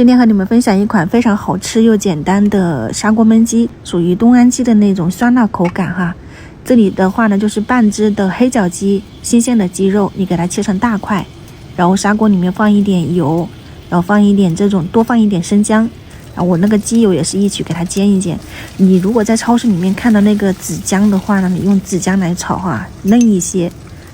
今天和你们分享一款非常好吃又简单的砂锅焖鸡，属于东安鸡的那种酸辣口感哈。这里的话呢，就是半只的黑脚鸡，新鲜的鸡肉，你给它切成大块，然后砂锅里面放一点油，然后放一点多放一点生姜，然后我那个鸡油也是一起给它煎一煎。你如果在超市里面看到那个紫姜的话呢，你用紫姜来炒哈，嫩一些。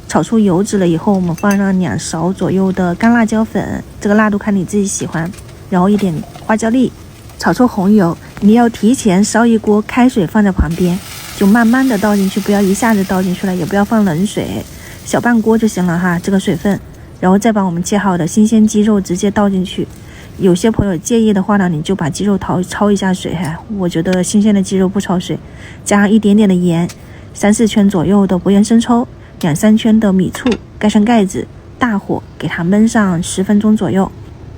炒出油脂了以后，我们放上2勺左右的干辣椒粉，这个辣度看你自己喜欢，然后一点花椒粒，炒出红油。你要提前烧一锅开水放在旁边，就慢慢的倒进去，不要一下子倒进去了，也不要放冷水，小半锅就行了哈，这个水分。然后再把我们切好的新鲜鸡肉直接倒进去。有些朋友介意的话呢，你就把鸡肉焯一下水哈，我觉得新鲜的鸡肉不焯水。加上一点点的盐，3-4圈左右的薄盐生抽，2-3圈的米醋，盖上盖子，大火给它焖上10分钟左右。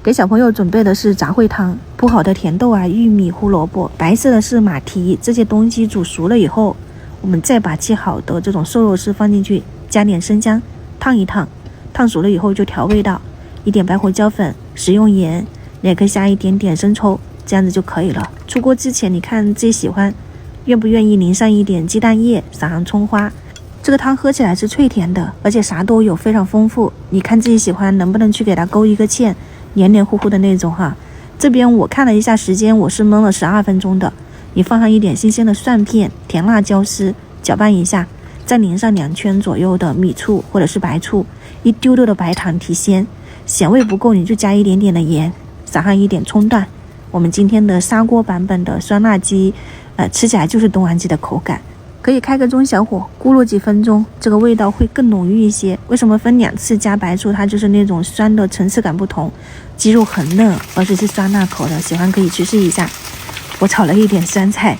给小朋友准备的是杂烩汤，铺好的甜豆啊、玉米、胡萝卜，白色的是马蹄，这些东西煮熟了以后，我们再把切好的这种瘦肉丝放进去，加点生姜，烫一烫，烫熟了以后就调味道，一点白胡椒粉，食用盐，也可以下一点点生抽，这样子就可以了。出锅之前你看自己喜欢，愿不愿意淋上一点鸡蛋液，撒上葱花。这个汤喝起来是脆甜的，而且啥都有，非常丰富。你看自己喜欢，能不能去给它勾一个芡，黏黏糊糊的那种哈。这边我看了一下时间，我是焖了12分钟的。你放上一点新鲜的蒜片、甜辣椒丝，搅拌一下，再淋上2圈左右的米醋或者是白醋，一丢丢的白糖提鲜。咸味不够你就加一点点的盐，撒上一点葱段。我们今天的砂锅版本的酸辣鸡，吃起来就是东安鸡的口感。可以开个中小火咕噜几分钟，这个味道会更浓郁一些。为什么分2次加白醋？它就是那种酸的层次感不同，鸡肉很嫩，而且是酸辣口的，喜欢可以去试一下。我炒了一点酸菜，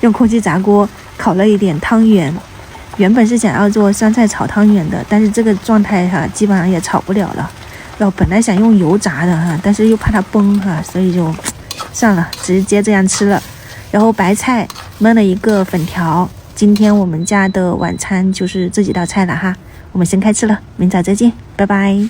用空气炸锅烤了一点汤圆。原本是想要做酸菜炒汤圆的，但是这个状态哈，基本上也炒不了了。然后本来想用油炸的哈，但是又怕它崩哈，所以就算了，直接这样吃了。然后白菜焖了一个粉条。今天我们家的晚餐就是这几道菜了哈，我们先开吃了，明早再见，拜拜。